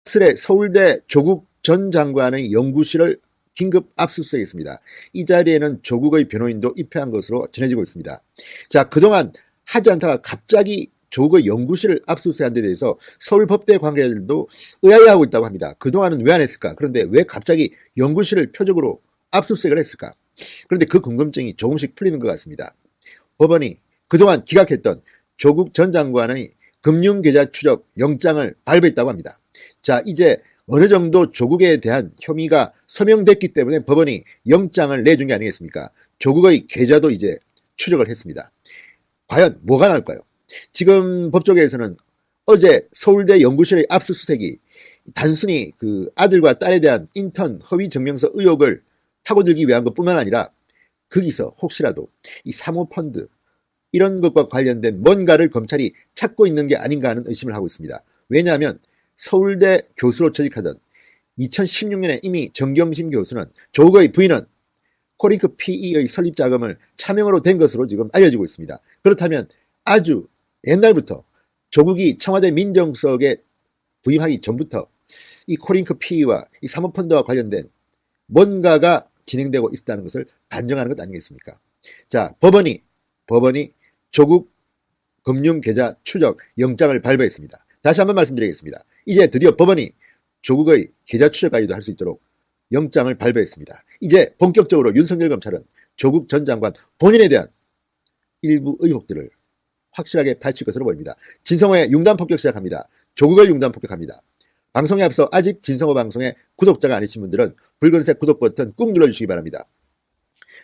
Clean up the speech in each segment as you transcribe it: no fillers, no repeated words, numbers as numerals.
이슬의 서울대 조국 전 장관의 연구실을 긴급 압수수색했습니다. 이 자리에는 조국의 변호인도 입회한 것으로 전해지고 있습니다. 자, 그동안 하지 않다가 갑자기 조국의 연구실을 압수수색한 데 대해서 서울법대 관계자들도 의아해하고 있다고 합니다. 그동안은 왜 안 했을까? 그런데 왜 갑자기 연구실을 표적으로 압수수색을 했을까? 그런데 그 궁금증이 조금씩 풀리는 것 같습니다. 법원이 그동안 기각했던 조국 전 장관의 금융계좌 추적 영장을 발부했다고 합니다. 자, 이제 어느 정도 조국에 대한 혐의가 소명됐기 때문에 법원이 영장을 내준 게 아니겠습니까? 조국의 계좌도 이제 추적을 했습니다. 과연 뭐가 나올까요? 지금 법조계에서는 어제 서울대 연구실의 압수수색이 단순히 그 아들과 딸에 대한 인턴 허위 증명서 의혹을 파고들기 위한 것뿐만 아니라 거기서 혹시라도 이 사모펀드 이런 것과 관련된 뭔가를 검찰이 찾고 있는 게 아닌가 하는 의심을 하고 있습니다. 왜냐하면 서울대 교수로 재직하던 2016년에 이미 정경심 교수는 조국의 부인은 코링크 PE의 설립 자금을 차명으로 된 것으로 지금 알려지고 있습니다. 그렇다면 아주 옛날부터 조국이 청와대 민정수석에 부임하기 전부터 이 코링크 PE와 이 사모펀드와 관련된 뭔가가 진행되고 있다는 것을 반증하는 것 아니겠습니까? 자, 법원이 조국 금융계좌 추적 영장을 발부했습니다. 다시 한번 말씀드리겠습니다. 이제 드디어 법원이 조국의 계좌 추적까지도 할 수 있도록 영장을 발부했습니다. 이제 본격적으로 윤석열 검찰은 조국 전 장관 본인에 대한 일부 의혹들을 확실하게 밝힐 것으로 보입니다. 진성호의 융단 폭격 시작합니다. 조국을 융단 폭격합니다. 방송에 앞서 아직 진성호 방송의 구독자가 아니신 분들은 붉은색 구독 버튼 꾹 눌러주시기 바랍니다.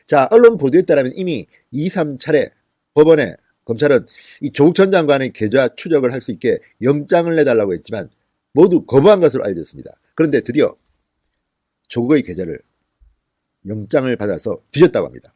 자, 언론 보도에 따르면 이미 2, 3차례 법원에 검찰은 이 조국 전 장관의 계좌 추적을 할 수 있게 영장을 내달라고 했지만 모두 거부한 것으로 알려졌습니다. 그런데 드디어 조국의 계좌를 영장을 받아서 뒤졌다고 합니다.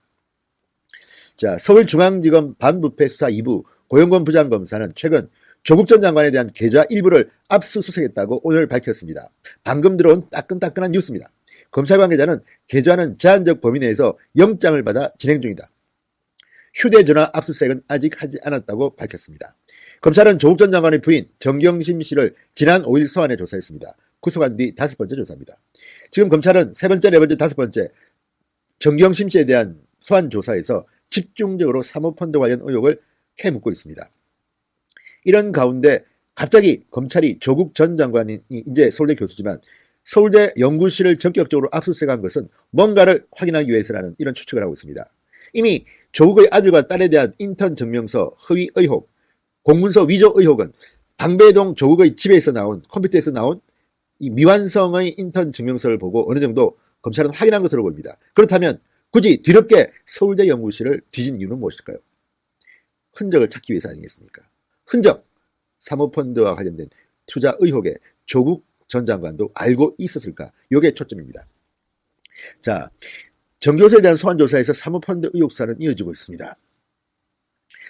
자, 서울중앙지검 반부패 수사 2부 고영권 부장검사는 최근 조국 전 장관에 대한 계좌 일부를 압수수색했다고 오늘 밝혔습니다. 방금 들어온 따끈따끈한 뉴스입니다. 검찰 관계자는 계좌는 제한적 범위 내에서 영장을 받아 진행 중이다. 휴대전화 압수수색은 아직 하지 않았다고 밝혔습니다. 검찰은 조국 전 장관의 부인 정경심 씨를 지난 5일 소환해 조사했습니다. 구속한 뒤 5번째 조사입니다. 지금 검찰은 3번째, 4번째, 5번째 정경심 씨에 대한 소환 조사에서 집중적으로 사모펀드 관련 의혹을 캐묻고 있습니다. 이런 가운데 갑자기 검찰이 조국 전 장관이 이제 서울대 교수지만 서울대 연구실을 전격적으로 압수수색한 것은 뭔가를 확인하기 위해서라는 이런 추측을 하고 있습니다. 이미 조국의 아들과 딸에 대한 인턴 증명서 허위 의혹, 공문서 위조 의혹은 방배동 조국의 집에서 나온 컴퓨터에서 나온 이 미완성의 인턴 증명서를 보고 어느 정도 검찰은 확인한 것으로 보입니다. 그렇다면 굳이 뒤늦게 서울대 연구실을 뒤진 이유는 무엇일까요? 흔적을 찾기 위해서 아니겠습니까? 흔적, 사모펀드와 관련된 투자 의혹에 조국 전 장관도 알고 있었을까? 이게 초점입니다. 자, 정 교수에 대한 소환조사에서 사모펀드 의혹 사는 이어지고 있습니다.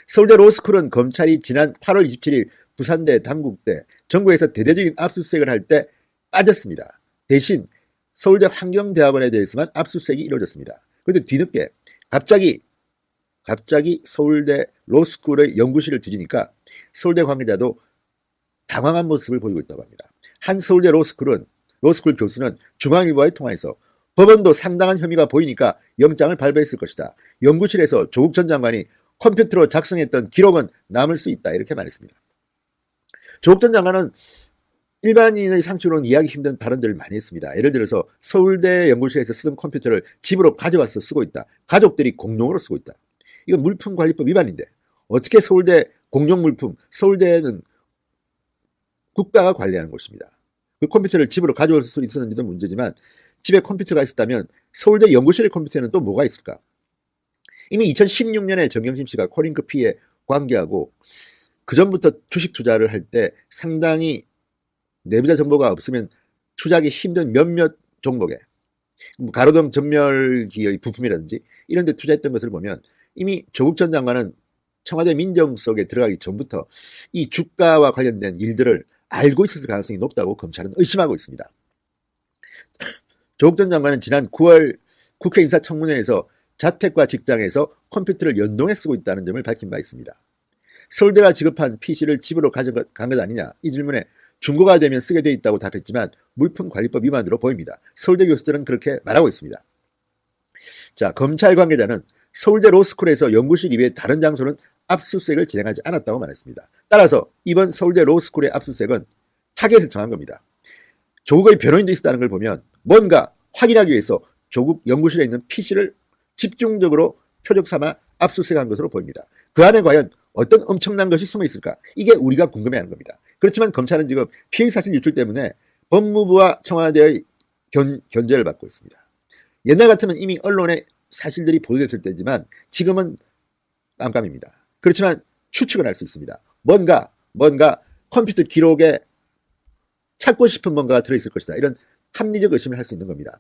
서울대 로스쿨은 검찰이 지난 8월 27일 부산대, 단국대, 전국에서 대대적인 압수수색을 할 때 빠졌습니다. 대신 서울대 환경대학원에 대해서만 압수수색이 이루어졌습니다. 그런데 뒤늦게 갑자기 서울대 로스쿨의 연구실을 뒤지니까 서울대 관계자도 당황한 모습을 보이고 있다고 합니다. 한 서울대 로스쿨 교수는 중앙일보와의 통화에서 법원도 상당한 혐의가 보이니까 영장을 발부했을 것이다. 연구실에서 조국 전 장관이 컴퓨터로 작성했던 기록은 남을 수 있다. 이렇게 말했습니다. 조국 전 장관은 일반인의 상식으로는 이해하기 힘든 발언들을 많이 했습니다. 예를 들어서 서울대 연구실에서 쓰던 컴퓨터를 집으로 가져와서 쓰고 있다. 가족들이 공용으로 쓰고 있다. 이건 물품관리법 위반인데 어떻게 서울대 공용물품, 서울대는 국가가 관리하는 곳입니다. 그 컴퓨터를 집으로 가져올 수 있었는지도 문제지만 집에 컴퓨터가 있었다면 서울대 연구실의 컴퓨터에는 또 뭐가 있을까? 이미 2016년에 정경심 씨가 코링크 P에 관계하고 그 전부터 주식 투자를 할 때 상당히 내부자 정보가 없으면 투자하기 힘든 몇몇 종목에 가로등 전멸기의 부품이라든지 이런 데 투자했던 것을 보면 이미 조국 전 장관은 청와대 민정수석에 들어가기 전부터 이 주가와 관련된 일들을 알고 있었을 가능성이 높다고 검찰은 의심하고 있습니다. 조국 전 장관은 지난 9월 국회 인사청문회에서 자택과 직장에서 컴퓨터를 연동해 쓰고 있다는 점을 밝힌 바 있습니다. 서울대가 지급한 PC를 집으로 가져간 것 아니냐 이 질문에 중고가 되면 쓰게 돼 있다고 답했지만 물품관리법 위반으로 보입니다. 서울대 교수들은 그렇게 말하고 있습니다. 자, 검찰 관계자는 서울대 로스쿨에서 연구실 이외에 다른 장소는 압수수색을 진행하지 않았다고 말했습니다. 따라서 이번 서울대 로스쿨의 압수수색은 타겟을 정한 겁니다. 조국의 변호인도 있었다는 걸 보면 뭔가 확인하기 위해서 조국 연구실에 있는 PC를 집중적으로 표적 삼아 압수수색한 것으로 보입니다. 그 안에 과연 어떤 엄청난 것이 숨어 있을까? 이게 우리가 궁금해하는 겁니다. 그렇지만 검찰은 지금 피의사실 유출 때문에 법무부와 청와대의 견제를 받고 있습니다. 옛날 같으면 이미 언론에 사실들이 보도됐을 때지만 지금은 깜깜입니다. 그렇지만 추측을 할 수 있습니다. 뭔가 컴퓨터 기록에 찾고 싶은 뭔가가 들어있을 것이다. 이런 합리적 의심을 할 수 있는 겁니다.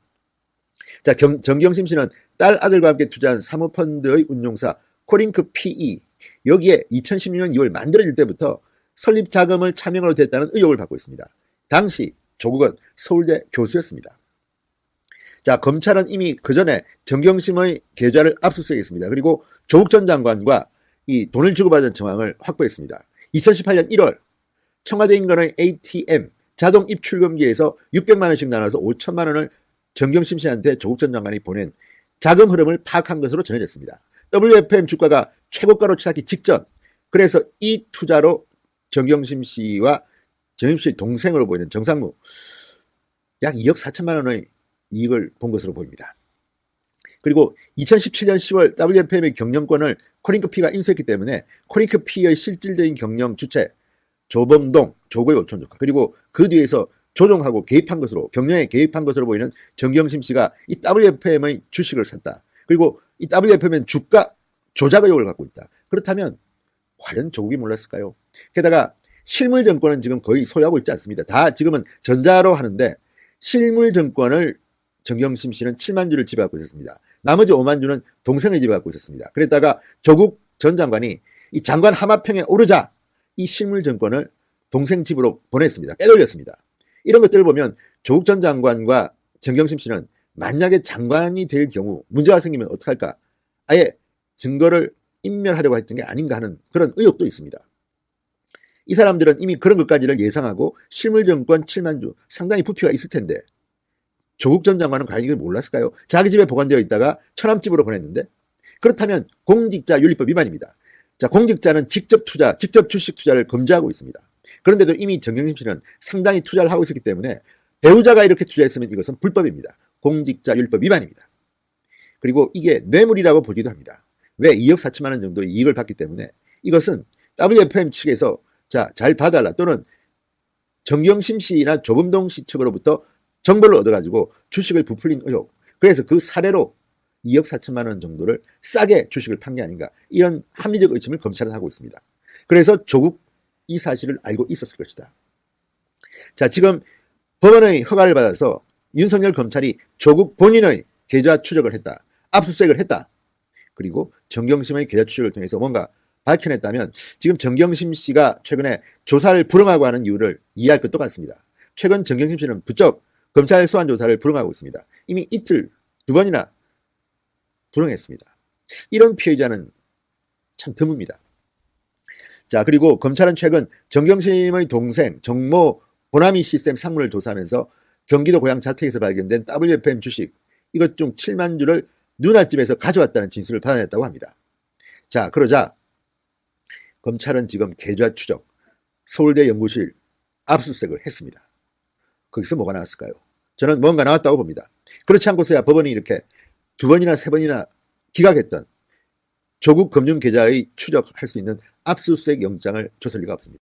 자, 정경심 씨는 딸 아들과 함께 투자한 사모펀드의 운용사 코링크 PE, 여기에 2016년 2월 만들어질 때부터 설립 자금을 차명으로 댔다는 의혹을 받고 있습니다. 당시 조국은 서울대 교수였습니다. 자, 검찰은 이미 그 전에 정경심의 계좌를 압수수색했습니다. 그리고 조국 전 장관과 이 돈을 주고받은 정황을 확보했습니다. 2018년 1월 청와대 인근의 ATM 자동 입출금기에서 600만 원씩 나눠서 5천만 원을 정경심 씨한테 조국 전 장관이 보낸 자금 흐름을 파악한 것으로 전해졌습니다. WFM 주가가 최고가로 치닫기 직전, 그래서 이 투자로 정경심 씨와 정경심 씨의 동생으로 보이는 정상무 약 2억 4천만 원의 이익을 본 것으로 보입니다. 그리고 2017년 10월 WFM의 경영권을 코링크P가 인수했기 때문에 코링크P의 실질적인 경영 주체 조범동, 조국의 오촌 조카, 그리고 그 뒤에서 조종하고 개입한 것으로, 경영에 개입한 것으로 보이는 정경심 씨가 이 WFM의 주식을 샀다. 그리고 이 WFM은 주가 조작 의혹을 갖고 있다. 그렇다면 과연 조국이 몰랐을까요? 게다가 실물 정권은 지금 거의 소유하고 있지 않습니다. 다 지금은 전자로 하는데 실물 정권을 정경심 씨는 7만 주를 지배하고 있었습니다. 나머지 5만 주는 동생이 지배하고 있었습니다. 그랬다가 조국 전 장관이 이 장관 하마평에 오르자 이 실물 정권을 동생 집으로 보냈습니다. 빼돌렸습니다. 이런 것들을 보면 조국 전 장관과 정경심 씨는 만약에 장관이 될 경우 문제가 생기면 어떡할까? 아예 증거를 인멸하려고 했던 게 아닌가 하는 그런 의혹도 있습니다. 이 사람들은 이미 그런 것까지를 예상하고 실물 정권 7만 주 상당히 부피가 있을 텐데 조국 전 장관은 과연 이걸 몰랐을까요? 자기 집에 보관되어 있다가 처남집으로 보냈는데, 그렇다면 공직자윤리법 위반입니다. 자, 공직자는 직접 주식 투자를 금지하고 있습니다. 그런데도 이미 정경심 씨는 상당히 투자를 하고 있었기 때문에 배우자가 이렇게 투자했으면 이것은 불법입니다. 공직자윤리법 위반입니다. 그리고 이게 뇌물이라고 보기도 합니다. 왜? 2억 4천만 원 정도의 이익을 받기 때문에 이것은 WFM 측에서 자, 잘 봐달라 또는 정경심 씨나 조범동 씨 측으로부터 정보를 얻어가지고 주식을 부풀린 의혹, 그래서 그 사례로 2억 4천만 원 정도를 싸게 주식을 판 게 아닌가, 이런 합리적 의심을 검찰은 하고 있습니다. 그래서 조국 이 사실을 알고 있었을 것이다. 자, 지금 법원의 허가를 받아서 윤석열 검찰이 조국 본인의 계좌 추적을 했다. 압수수색을 했다. 그리고 정경심의 계좌 추적을 통해서 뭔가 밝혀냈다면 지금 정경심 씨가 최근에 조사를 불응하고 하는 이유를 이해할 것도 같습니다. 최근 정경심 씨는 부쩍 검찰 소환 조사를 불응하고 있습니다. 이미 이틀 2번이나 불응했습니다. 이런 피해자는 참 드뭅니다. 자, 그리고 검찰은 최근 정경심의 동생 정모 보나미 시스템 상무를 조사하면서 경기도 고향 자택에서 발견된 WFM 주식 이것 중 7만 주를 누나집에서 가져왔다는 진술을 받아냈다고 합니다. 자, 그러자 검찰은 지금 계좌 추적, 서울대 연구실 압수수색을 했습니다. 거기서 뭐가 나왔을까요? 저는 뭔가 나왔다고 봅니다. 그렇지 않고서야 법원이 이렇게 2번이나 3번이나 기각했던 조국 금융 계좌의 추적할 수 있는 압수수색 영장을 줬을 리가 없습니다.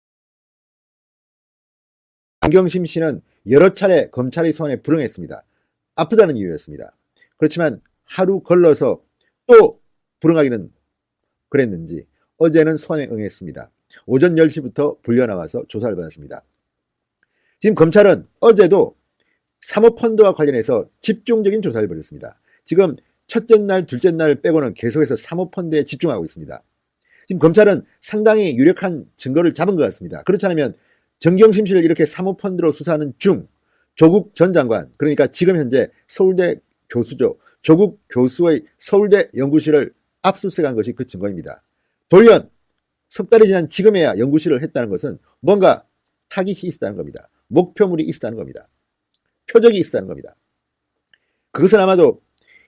정경심 씨는 여러 차례 검찰의 소환에 불응했습니다. 아프다는 이유였습니다. 그렇지만 하루 걸러서 또 불응하기는 그랬는지 어제는 소환에 응했습니다. 오전 10시부터 불려나와서 조사를 받았습니다. 지금 검찰은 어제도 사모펀드와 관련해서 집중적인 조사를 벌였습니다. 지금 첫째 날, 둘째 날 빼고는 계속해서 사모펀드에 집중하고 있습니다. 지금 검찰은 상당히 유력한 증거를 잡은 것 같습니다. 그렇지 않으면 정경심 씨를 이렇게 사모펀드로 수사하는 중 조국 전 장관, 그러니까 지금 현재 서울대 교수죠. 조국 교수의 서울대 연구실을 압수수색한 것이 그 증거입니다. 돌연 석 달이 지난 지금에야 연구실을 했다는 것은 뭔가 타깃이 있었다는 겁니다. 목표물이 있었다는 겁니다. 표적이 있었다는 겁니다. 그것은 아마도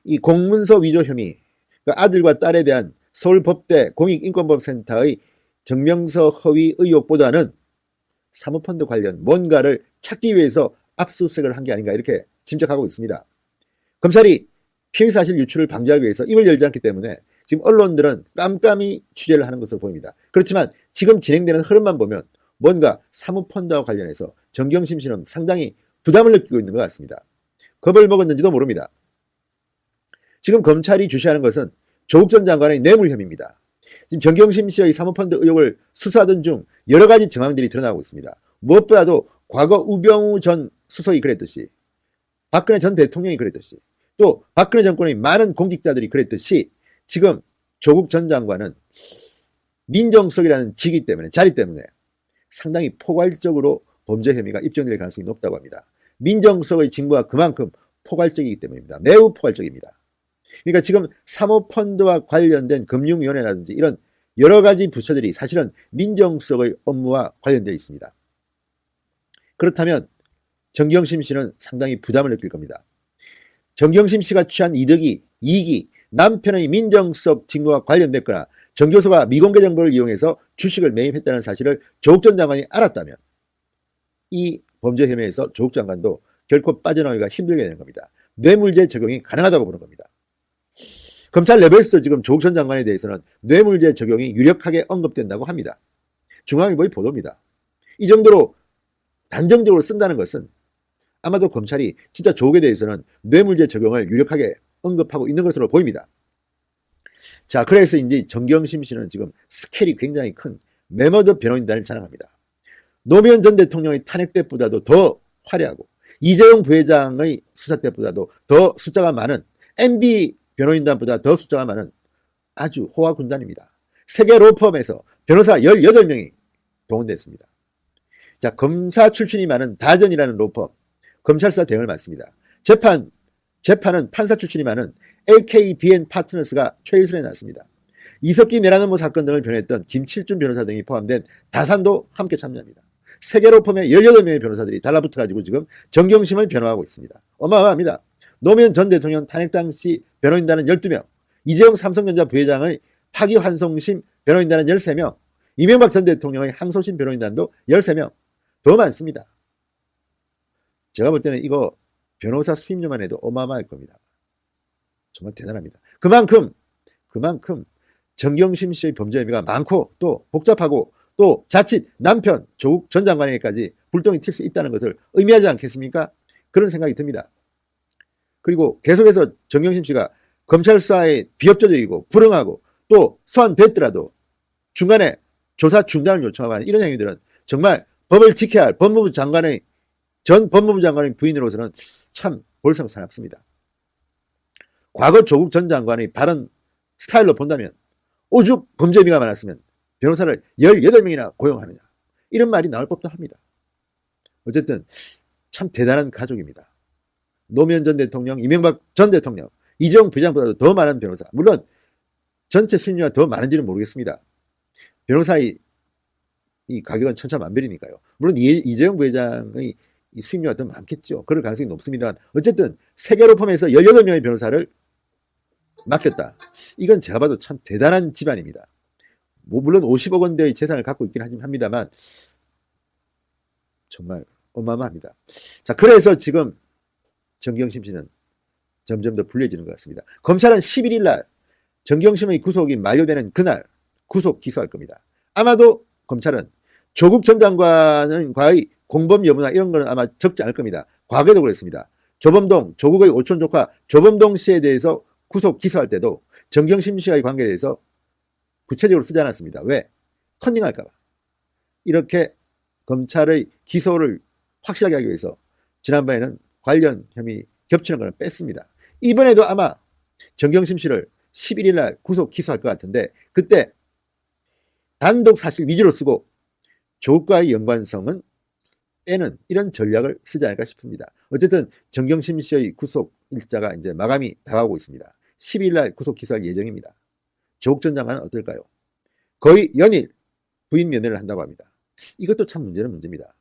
이 공문서 위조 혐의, 그 아들과 딸에 대한 서울법대 공익인권법센터의 증명서 허위 의혹보다는 사모펀드 관련 뭔가를 찾기 위해서 압수수색을 한 게 아닌가 이렇게 짐작하고 있습니다. 검찰이 피해사실 유출을 방지하기 위해서 입을 열지 않기 때문에 지금 언론들은 깜깜이 취재를 하는 것으로 보입니다. 그렇지만 지금 진행되는 흐름만 보면 뭔가 사모펀드와 관련해서 정경심 씨는 상당히 부담을 느끼고 있는 것 같습니다. 겁을 먹었는지도 모릅니다. 지금 검찰이 주시하는 것은 조국 전 장관의 뇌물 혐의입니다. 지금 정경심 씨의 사모펀드 의혹을 수사하던 중 여러 가지 정황들이 드러나고 있습니다. 무엇보다도 과거 우병우 전 수석이 그랬듯이, 박근혜 전 대통령이 그랬듯이, 또 박근혜 정권의 많은 공직자들이 그랬듯이 지금 조국 전 장관은 민정수석이라는 직위 때문에, 자리 때문에 상당히 포괄적으로 범죄 혐의가 입증될 가능성이 높다고 합니다. 민정수석의 직무가 그만큼 포괄적이기 때문입니다. 매우 포괄적입니다. 그러니까 지금 사모펀드와 관련된 금융위원회라든지 이런 여러 가지 부처들이 사실은 민정수석의 업무와 관련되어 있습니다. 그렇다면 정경심 씨는 상당히 부담을 느낄 겁니다. 정경심 씨가 취한 이익이 남편의 민정수석 직무와 관련됐거나 정 교수가 미공개 정보를 이용해서 주식을 매입했다는 사실을 조국 전 장관이 알았다면 이 범죄 혐의에서 조국 장관도 결코 빠져나오기가 힘들게 되는 겁니다. 뇌물죄 적용이 가능하다고 보는 겁니다. 검찰 내부에서 지금 조국 전 장관에 대해서는 뇌물죄 적용이 유력하게 언급된다고 합니다. 중앙일보의 보도입니다. 이 정도로 단정적으로 쓴다는 것은 아마도 검찰이 진짜 조국에 대해서는 뇌물죄 적용을 유력하게 언급하고 있는 것으로 보입니다. 자, 그래서 이제 정경심 씨는 지금 스케일이 굉장히 큰 메머드 변호인단을 자랑합니다. 노무현 전 대통령의 탄핵 때보다도 더 화려하고 이재용 부회장의 수사 때보다도 더 숫자가 많은 MB 변호인단보다 더 숫자가 많은 아주 호화군단입니다. 세계 로펌에서 변호사 18명이 동원됐습니다. 자, 검사 출신이 많은 다전이라는 로펌, 검찰 수사 대응을 맡습니다. 재판은 판사 출신이 많은 LKBN 파트너스가 최일선에 났습니다. 이석기 내란음모 사건 등을 변호했던 김칠준 변호사 등이 포함된 다산도 함께 참여합니다. 세계 로펌의 18명의 변호사들이 달라붙어가지고 지금 정경심을 변호하고 있습니다. 어마어마합니다. 노무현 전 대통령 탄핵 당시 변호인단은 12명, 이재용 삼성전자 부회장의 파기환송심 변호인단은 13명, 이명박 전 대통령의 항소심 변호인단도 13명, 더 많습니다. 제가 볼 때는 이거 변호사 수임료만 해도 어마어마할 겁니다. 정말 대단합니다. 그만큼 정경심 씨의 범죄 혐의가 많고 또 복잡하고 또 자칫 남편 조국 전 장관에게까지 불똥이 튈 수 있다는 것을 의미하지 않겠습니까? 그런 생각이 듭니다. 그리고 계속해서 정경심 씨가 검찰 수사에 비협조적이고 불응하고 또 소환됐더라도 중간에 조사 중단을 요청하고 하는 이런 행위들은 정말 법을 지켜야 할 전 법무부 장관의 부인으로서는 참 볼성사납습니다. 과거 조국 전 장관의 발언 스타일로 본다면 오죽 범죄 혐의가 많았으면 변호사를 18명이나 고용하느냐 이런 말이 나올 법도 합니다. 어쨌든 참 대단한 가족입니다. 노무현 전 대통령, 이명박 전 대통령, 이재용 부회장보다도 더 많은 변호사, 물론 전체 수임료가 더 많은지는 모르겠습니다. 변호사의 이 가격은 천차만별이니까요. 물론 이재용 부회장의 이 수임료가 더 많겠죠. 그럴 가능성이 높습니다만 어쨌든 세계로펌에서 18명의 변호사를 맡겼다. 이건 제가 봐도 참 대단한 집안입니다. 물론 50억 원대의 재산을 갖고 있긴 합니다만 정말 어마어마합니다. 자, 그래서 지금 정경심 씨는 점점 더 불리해지는 것 같습니다. 검찰은 11일 날 정경심의 구속이 만료되는 그날 구속 기소할 겁니다. 아마도 검찰은 조국 전 장관과의 공범 여부나 이런 거는 아마 적지 않을 겁니다. 과거에도 그랬습니다. 조범동, 조국의 오촌 조카 조범동 씨에 대해서 구속 기소할 때도 정경심 씨와의 관계에 대해서 구체적으로 쓰지 않았습니다. 왜? 컨닝할까 봐. 이렇게 검찰의 기소를 확실하게 하기 위해서 지난번에는 관련 혐의 겹치는 걸 뺐습니다. 이번에도 아마 정경심 씨를 11일 날 구속 기소할 것 같은데 그때 단독 사실 위주로 쓰고 조국과의 연관성은 빼는 이런 전략을 쓰지 않을까 싶습니다. 어쨌든 정경심 씨의 구속 일자가 이제 마감이 다가오고 있습니다. 10일 날 구속 기소할 예정입니다. 조국 전 장관은 어떨까요? 거의 연일 부인 면회를 한다고 합니다. 이것도 참 문제는 문제입니다.